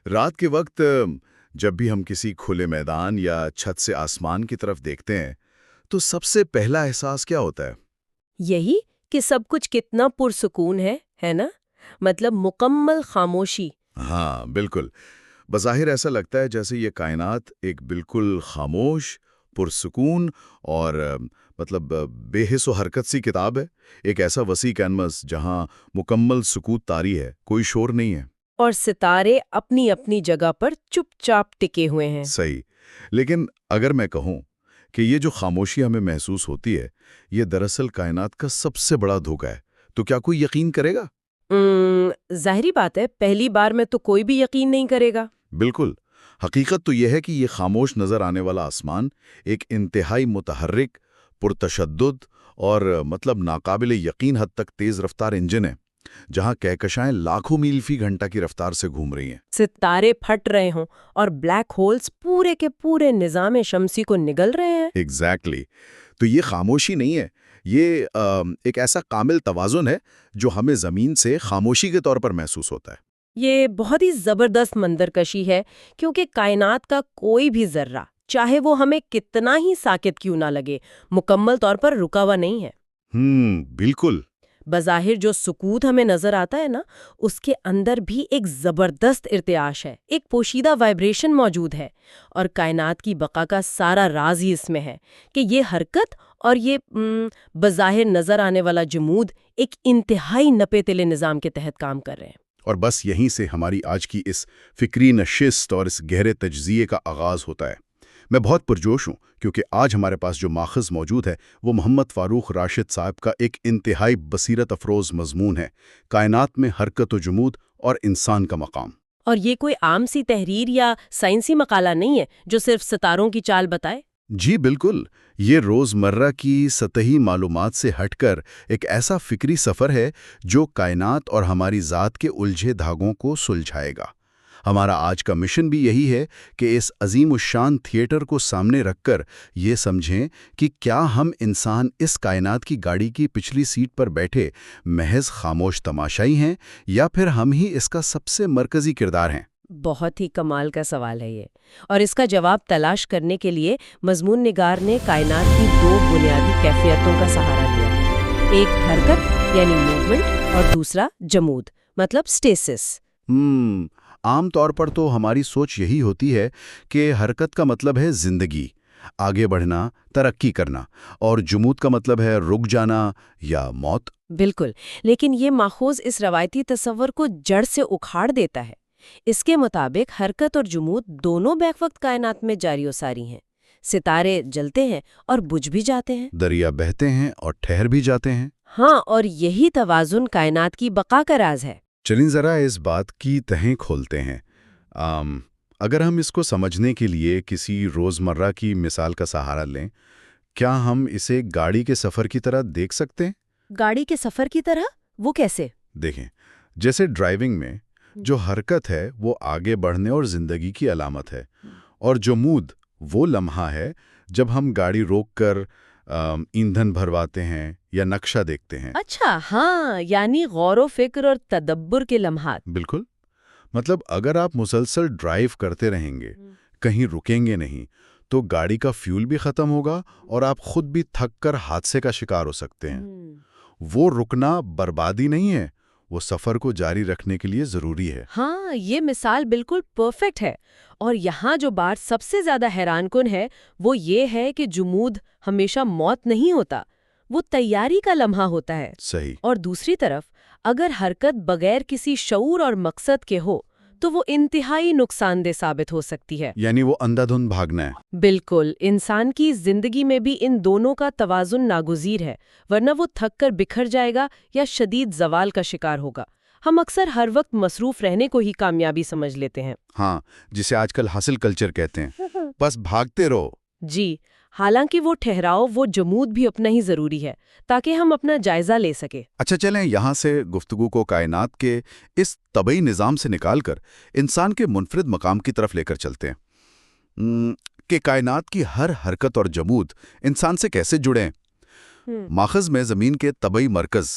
رات کے وقت جب بھی ہم کسی کھلے میدان یا چھت سے آسمان کی طرف دیکھتے ہیں تو سب سے پہلا احساس کیا ہوتا ہے؟ یہی کہ سب کچھ کتنا پرسکون ہے نا؟ مطلب مکمل خاموشی۔ ہاں بالکل، بظاہر ایسا لگتا ہے جیسے یہ کائنات ایک بالکل خاموش، پرسکون اور بے حس و حرکت سی کتاب ہے، ایک ایسا وسیع کینوس جہاں مکمل سکوت طاری ہے، کوئی شور نہیں ہے۔ اور ستارے اپنی اپنی جگہ پر چپ چاپ ٹکے ہوئے ہیں۔ صحیح، لیکن اگر میں کہوں کہ یہ جو خاموشی ہمیں محسوس ہوتی ہے یہ دراصل کائنات کا سب سے بڑا دھوکہ ہے، تو کیا کوئی یقین کرے گا؟ ظاہری بات ہے، پہلی بار میں تو کوئی بھی یقین نہیں کرے گا۔ بالکل، حقیقت تو یہ ہے کہ یہ خاموش نظر آنے والا آسمان ایک انتہائی متحرک، پرتشدد اور ناقابل یقین حد تک تیز رفتار انجن ہے، جہاں کہکشائیں لاکھوں میل فی گھنٹہ کی رفتار سے گھوم رہی ہیں۔ ستارے پھٹ رہے ہوں اور بلیک ہولز پورے کے پورے نظام شمسی کو نگل رہے ہیں۔ ایگزیکٹلی، تو یہ خاموشی نہیں ہے، یہ ایک ایسا کامل توازن ہے جو ہمیں زمین سے خاموشی کے طور پر محسوس ہوتا ہے۔ یہ بہت ہی زبردست منظرکشی ہے، کیونکہ کائنات کا کوئی بھی ذرہ، چاہے وہ ہمیں کتنا ہی ساکت کیوں نہ لگے، مکمل طور پر رکا ہوا نہیں ہے۔ بالکل۔ بظاہر جو سکوت ہمیں نظر آتا ہے نا، اس کے اندر بھی ایک زبردست ارتعاش ہے، ایک پوشیدہ وائبریشن موجود ہے، اور کائنات کی بقا کا سارا راز ہی اس میں ہے کہ یہ حرکت اور یہ بظاہر نظر آنے والا جمود ایک انتہائی نپے تلے نظام کے تحت کام کر رہے ہیں۔ اور بس یہیں سے ہماری آج کی اس فکری نشست اور اس گہرے تجزیے کا آغاز ہوتا ہے۔ میں بہت پرجوش ہوں کیونکہ آج ہمارے پاس جو ماخذ موجود ہے وہ محمد فاروق راشد صاحب کا ایک انتہائی بصیرت افروز مضمون ہے، کائنات میں حرکت و جمود اور انسان کا مقام۔ اور یہ کوئی عام سی تحریر یا سائنسی مقالہ نہیں ہے جو صرف ستاروں کی چال بتائے۔ جی بالکل، یہ روزمرہ کی سطحی معلومات سے ہٹ کر ایک ایسا فکری سفر ہے جو کائنات اور ہماری ذات کے الجھے دھاگوں کو سلجھائے گا۔ ہمارا آج کا مشن بھی یہی ہے کہ اس عظیم الشان تھیٹر کو سامنے رکھ کر یہ سمجھیں کہ کیا ہم انسان اس کائنات کی گاڑی کی پچھلی سیٹ پر بیٹھے محض خاموش تماشائی ہیں یا پھر ہم ہی اس کا سب سے مرکزی کردار ہیں۔ بہت ہی کمال کا سوال ہے یہ، اور اس کا جواب تلاش کرنے کے لیے مضمون نگار نے کائنات کی دو بنیادی کیفیتوں کا سہارا لیا، ایک حرکت یعنی موومنٹ اور دوسرا جمود مطلب سٹیسس۔ عام طور پر تو ہماری سوچ یہی ہوتی ہے کہ حرکت کا مطلب ہے زندگی، آگے بڑھنا، ترقی کرنا، اور جمود کا مطلب ہے رک جانا یا موت۔ بالکل، لیکن یہ ماخوذ اس روایتی تصور کو جڑ سے اکھاڑ دیتا ہے۔ اس کے مطابق حرکت اور جمود دونوں بیک وقت کائنات میں جاری و ساری ہیں، ستارے جلتے ہیں اور بجھ بھی جاتے ہیں، دریا بہتے ہیں اور ٹھہر بھی جاتے ہیں۔ ہاں، اور یہی توازن کائنات کی بقا کا راز ہے۔ چلیں ذرا اس بات کی تہیں کھولتے ہیں۔ اگر ہم اس کو سمجھنے کے لیے کسی روزمرہ کی مثال کا سہارا لیں، کیا ہم اسے گاڑی کے سفر کی طرح دیکھ سکتے ہیں؟ گاڑی کے سفر کی طرح؟ وہ کیسے؟ دیکھیں، جیسے ڈرائیونگ میں جو حرکت ہے وہ آگے بڑھنے اور زندگی کی علامت ہے، اور جمود وہ لمحہ ہے جب ہم گاڑی روک کر ایندھن بھرواتے ہیں یا نقشہ دیکھتے ہیں۔ اچھا، ہاں، یعنی غور و فکر اور تدبر کے لمحات۔ بالکل، اگر آپ مسلسل ڈرائیو کرتے رہیں گے، کہیں رکیں گے نہیں، تو گاڑی کا فیول بھی ختم ہوگا اور آپ خود بھی تھک کر حادثے کا شکار ہو سکتے ہیں۔ وہ رکنا بربادی نہیں ہے، وہ سفر کو جاری رکھنے کے لیے ضروری ہے۔ ہاں، یہ مثال بالکل پرفیکٹ ہے، اور یہاں جو بات سب سے زیادہ حیران کن ہے وہ یہ ہے کہ جمود ہمیشہ موت نہیں ہوتا، وہ تیاری کا لمحہ ہوتا ہے۔ صحیح۔ اور دوسری طرف اگر حرکت بغیر کسی شعور اور مقصد کے ہو تو وہ انتہائی نقصان دہ ثابت ہو سکتی ہے۔ یعنی وہ اندھا دھند بھاگنا ہے۔ بالکل، انسان کی زندگی میں بھی ان دونوں کا توازن ناگزیر ہے، ورنہ وہ تھک کر بکھر جائے گا یا شدید زوال کا شکار ہوگا۔ ہم اکثر ہر وقت مصروف رہنے کو ہی کامیابی سمجھ لیتے ہیں۔ ہاں، جسے آج کل حاصل کلچر کہتے ہیں، بس بھاگتے رہو۔ جی، حالانکہ وہ ٹھہراؤ، وہ جمود بھی اپنا ہی ضروری ہے تاکہ ہم اپنا جائزہ لے سکیں۔ اچھا، چلیں یہاں سے گفتگو کو کائنات کے اس طبعی نظام سے نکال کر انسان کے منفرد مقام کی طرف لے کر چلتے ہیں کہ کائنات کی ہر حرکت اور جمود انسان سے کیسے جڑے ہیں۔ ماخذ میں زمین کے طبعی مرکز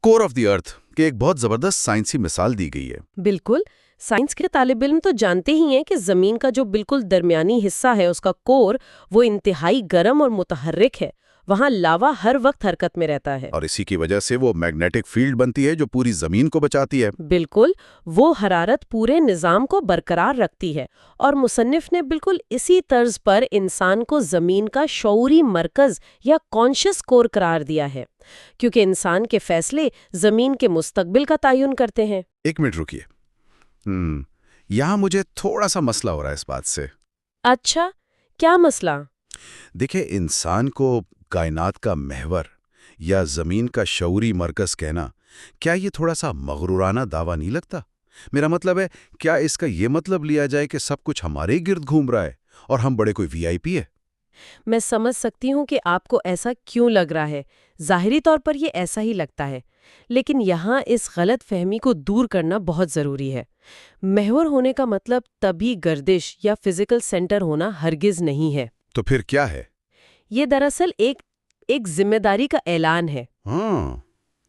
کور آف دی ارتھ کے ایک بہت زبردست سائنسی مثال دی گئی ہے۔ بالکل، سائنس کے طالب علم تو جانتے ہی ہیں کہ زمین کا جو بالکل درمیانی حصہ ہے اس کا کور وہ انتہائی گرم اور متحرک ہے. وہاں لاوا ہر وقت حرکت میں رہتا ہے. اور اسی کی وجہ سے وہ میگنیٹک فیلڈ بنتی ہے جو پوری زمین کو بچاتی ہے. بالکل، وہ حرارت پورے نظام کو برقرار رکھتی ہے. اور مصنف نے بالکل اسی طرز پر انسان کو زمین کا شعوری مرکز یا کانشس کور قرار دیا ہے، کیونکہ انسان کے فیصلے زمین کے مستقبل کا تعین کرتے ہیں. ایک منٹ رکیے. یہاں مجھے تھوڑا سا مسئلہ ہو رہا ہے اس بات سے. اچھا، کیا مسئلہ؟ دیکھیں، انسان کو کائنات کا محور یا زمین کا شعوری مرکز کہنا، کیا یہ تھوڑا سا مغرورانہ دعویٰ نہیں لگتا؟ میرا مطلب ہے، کیا اس کا یہ مطلب لیا جائے کہ سب کچھ ہمارے ہی گرد گھوم رہا ہے اور ہم بڑے کوئی وی آئی پی ہے؟ میں سمجھ سکتی ہوں کہ آپ کو ایسا کیوں لگ رہا ہے. ظاہری طور پر یہ ایسا ہی لگتا ہے، لیکن یہاں اس غلط فہمی کو دور کرنا بہت ضروری ہے. محور ہونے کا مطلب تبھی گردش یا فزیکل سینٹر ہونا ہرگز نہیں ہے. تو پھر کیا ہے؟ یہ دراصل ایک ذمہ داری کا اعلان ہے.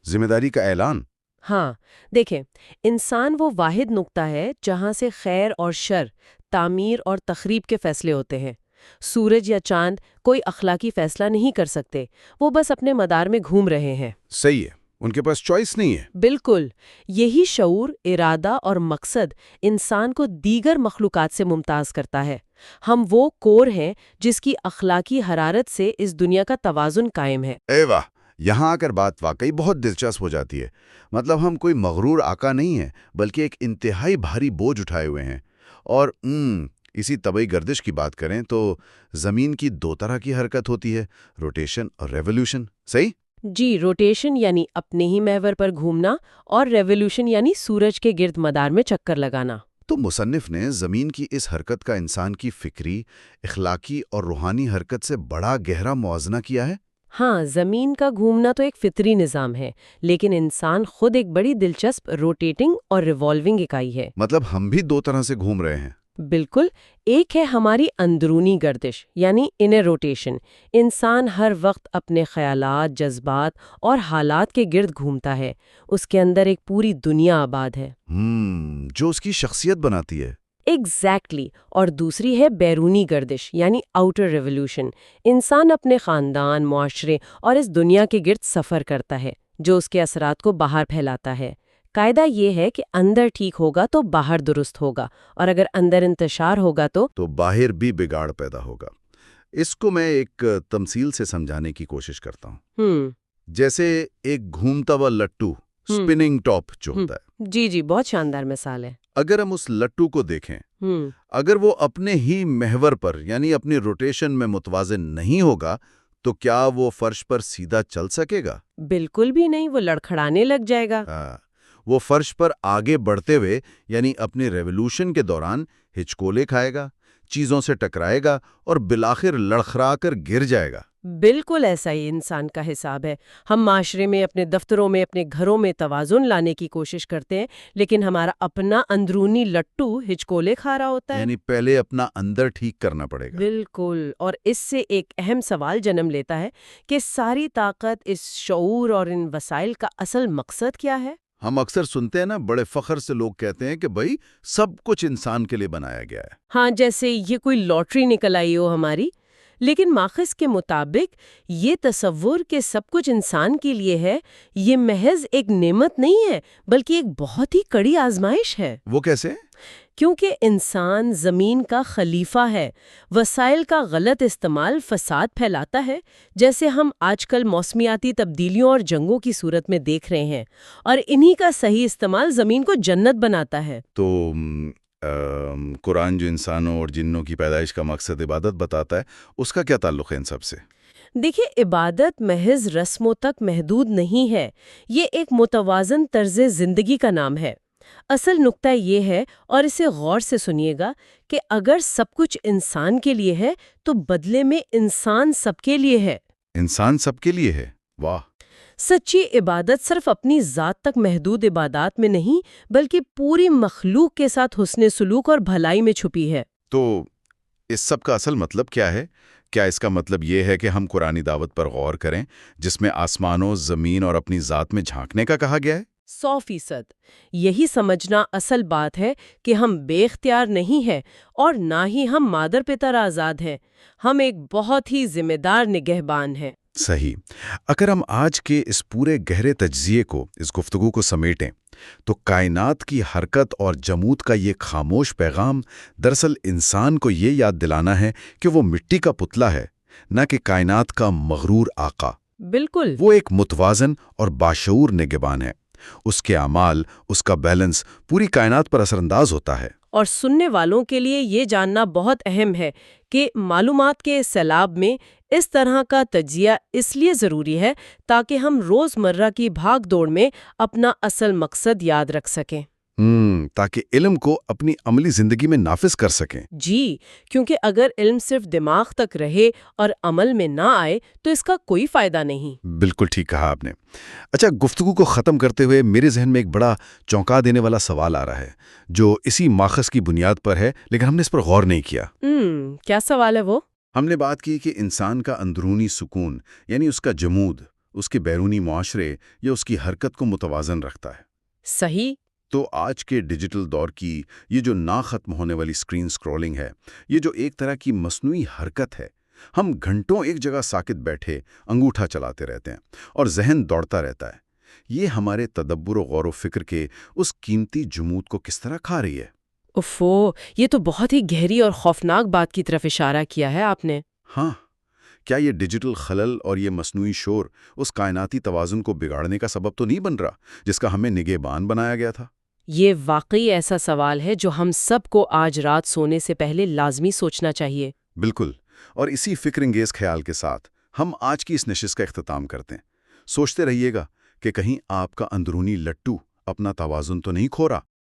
ذمہ داری کا اعلان؟ ہاں، دیکھیں، انسان وہ واحد نقطہ ہے جہاں سے خیر اور شر، تعمیر اور تخریب کے فیصلے ہوتے ہیں. سورج یا چاند کوئی اخلاقی فیصلہ نہیں کر سکتے، وہ بس اپنے مدار میں گھوم رہے ہیں. صحیح ہے، ان کے پاس چوائس نہیں ہے. بالکل، یہی شعور، ارادہ اور مقصد انسان کو دیگر مخلوقات سے ممتاز کرتا ہے. ہم وہ کور ہیں جس کی اخلاقی حرارت سے اس دنیا کا توازن قائم ہے. اے واہ، یہاں آ کر بات واقعی بہت دلچسپ ہو جاتی ہے. مطلب ہم کوئی مغرور آقا نہیں ہیں، بلکہ ایک انتہائی بھاری بوجھ اٹھائے ہوئے ہیں. اور اسی طبعی گردش کی بات کریں تو زمین کی دو طرح کی حرکت ہوتی ہے، روٹیشن اور ریولوشن. صحیح؟ جی، روٹیشن یعنی اپنے ہی محور پر گھومنا، اور ریولوشن یعنی سورج کے گرد مدار میں چکر لگانا. تو مصنف نے زمین کی اس حرکت کا انسان کی فکری، اخلاقی اور روحانی حرکت سے بڑا گہرا موازنہ کیا ہے. ہاں، زمین کا گھومنا تو ایک فطری نظام ہے، لیکن انسان خود ایک بڑی دلچسپ روٹیٹنگ اور ریوالونگ اکائی ہے. مطلب ہم بھی دو طرح سے گھوم رہے ہیں. بالکل، ایک ہے ہماری اندرونی گردش یعنی انر روٹیشن. انسان ہر وقت اپنے خیالات، جذبات اور حالات کے گرد گھومتا ہے. اس کے اندر ایک پوری دنیا آباد ہے جو اس کی شخصیت بناتی ہے. ایگزیکٹلی. اور دوسری ہے بیرونی گردش یعنی آؤٹر ریولوشن. انسان اپنے خاندان، معاشرے اور اس دنیا کے گرد سفر کرتا ہے، جو اس کے اثرات کو باہر پھیلاتا ہے. قاعدہ یہ ہے کہ اندر ٹھیک ہوگا تو باہر درست ہوگا، اور اگر اندر انتشار ہوگا تو باہر بھی بگاڑ پیدا ہوگا. اس کو میں ایک تمثیل سے سمجھانے کی کوشش کرتا ہوں. جیسے ایک گھومتا ہوا لٹو، اسپننگ ٹاپ جو ہوتا ہے. جی، بہت شاندار مثال ہے. اگر ہم اس لٹو کو دیکھیں، اگر وہ اپنے ہی محور پر یعنی اپنی روٹیشن میں متوازن نہیں ہوگا تو کیا وہ فرش پر سیدھا چل سکے گا؟ بالکل بھی نہیں، وہ لڑکھڑانے لگ جائے گا. وہ فرش پر آگے بڑھتے ہوئے یعنی اپنے ریولوشن کے دوران ہچکولے کھائے گا، چیزوں سے ٹکرائے گا اور بالآخر لڑکھڑا کر گر جائے گا. بالکل ایسا ہی انسان کا حساب ہے. ہم معاشرے میں، اپنے دفتروں میں، اپنے گھروں میں توازن لانے کی کوشش کرتے ہیں، لیکن ہمارا اپنا اندرونی لٹو ہچکولے کھا رہا ہوتا ہے. یعنی پہلے اپنا اندر ٹھیک کرنا پڑے گا. بالکل. اور اس سے ایک اہم سوال جنم لیتا ہے کہ ساری طاقت، اس شعور اور ان وسائل کا اصل مقصد کیا ہے؟ ہم اکثر سنتے ہیں نا، بڑے فخر سے لوگ کہتے ہیں کہ بھائی سب کچھ انسان کے لیے بنایا گیا ہے. ہاں، جیسے یہ کوئی لاٹری نکل آئی ہو ہماری. لیکن ماخذ کے مطابق یہ تصور کہ سب کچھ انسان کے لیے ہے، یہ محض ایک نعمت نہیں ہے، بلکہ ایک بہت ہی کڑی آزمائش ہے. وہ کیسے؟ کیونکہ انسان زمین کا خلیفہ ہے. وسائل کا غلط استعمال فساد پھیلاتا ہے، جیسے ہم آج کل موسمیاتی تبدیلیوں اور جنگوں کی صورت میں دیکھ رہے ہیں، اور انہی کا صحیح استعمال زمین کو جنت بناتا ہے. تو قرآن جو انسانوں اور جنوں کی پیدائش کا مقصد عبادت بتاتا ہے، اس کا کیا تعلق ہے ان سب سے؟ دیکھیے، عبادت محض رسموں تک محدود نہیں ہے، یہ ایک متوازن طرز زندگی کا نام ہے. اصل نقطہ یہ ہے، اور اسے غور سے سنیے گا، کہ اگر سب کچھ انسان کے لیے ہے تو بدلے میں انسان سب کے لیے ہے. انسان سب کے لیے ہے؟ واہ! سچی عبادت صرف اپنی ذات تک محدود عبادات میں نہیں، بلکہ پوری مخلوق کے ساتھ حسن سلوک اور بھلائی میں چھپی ہے. تو اس سب کا اصل مطلب کیا ہے؟ کیا اس کا مطلب یہ ہے کہ ہم قرآنی دعوت پر غور کریں، جس میں آسمانوں، زمین اور اپنی ذات میں جھانکنے کا کہا گیا ہے؟ 100%۔ یہی سمجھنا اصل بات ہے کہ ہم بے اختیار نہیں ہیں اور نہ ہی ہم مادر پتر آزاد ہیں، ہم ایک بہت ہی ذمہ دار نگہبان ہیں۔ صحیح۔ اگر ہم آج کے اس پورے گہرے تجزیے کو، اس گفتگو کو سمیٹیں تو کائنات کی حرکت اور جمود کا یہ خاموش پیغام دراصل انسان کو یہ یاد دلانا ہے کہ وہ مٹی کا پتلا ہے، نہ کہ کائنات کا مغرور آقا۔ بالکل۔ وہ ایک متوازن اور باشعور نگہبان ہے۔ اس کے اعمال، اس کا بیلنس پوری کائنات پر اثر انداز ہوتا ہے۔ اور سننے والوں کے لیے یہ جاننا بہت اہم ہے کہ معلومات کے سیلاب میں اس طرح کا تجزیہ اس لیے ضروری ہے تاکہ ہم روزمرہ کی بھاگ دوڑ میں اپنا اصل مقصد یاد رکھ سکیں۔ تاکہ علم کو اپنی عملی زندگی میں نافذ کر سکیں۔ جی، کیونکہ اگر علم صرف دماغ تک رہے اور عمل میں نہ آئے تو اس کا کوئی فائدہ نہیں۔ بالکل ٹھیک کہا آپ نے۔ اچھا، گفتگو کو ختم کرتے ہوئے میرے ذہن میں ایک بڑا چونکا دینے والا سوال آ رہا ہے جو اسی ماخذ کی بنیاد پر ہے، لیکن ہم نے اس پر غور نہیں کیا۔ کیا سوال ہے وہ؟ ہم نے بات کی کہ انسان کا اندرونی سکون، یعنی اس کا جمود، اس کے بیرونی معاشرے یا اس کی حرکت کو متوازن رکھتا ہے۔ صحیح۔ تو آج کے ڈیجیٹل دور کی یہ جو نہ ختم ہونے والی اسکرین سکرولنگ ہے، یہ جو ایک طرح کی مصنوعی حرکت ہے، ہم گھنٹوں ایک جگہ ساکت بیٹھے انگوٹھا چلاتے رہتے ہیں اور ذہن دوڑتا رہتا ہے، یہ ہمارے تدبر و غور و فکر کے اس قیمتی جمود کو کس طرح کھا رہی ہے؟ اوفو، یہ تو بہت ہی گہری اور خوفناک بات کی طرف اشارہ کیا ہے آپ نے۔ ہاں، کیا یہ ڈیجیٹل خلل اور یہ مصنوعی شور اس کائناتی توازن کو بگاڑنے کا سبب تو نہیں بن رہا جس کا ہمیں نگہبان بنایا گیا تھا؟ یہ واقعی ایسا سوال ہے جو ہم سب کو آج رات سونے سے پہلے لازمی سوچنا چاہیے۔ بالکل، اور اسی فکر انگیز خیال کے ساتھ ہم آج کی اس نشست کا اختتام کرتے ہیں۔ سوچتے رہیے گا کہ کہیں آپ کا اندرونی لٹو اپنا توازن تو نہیں کھو رہا۔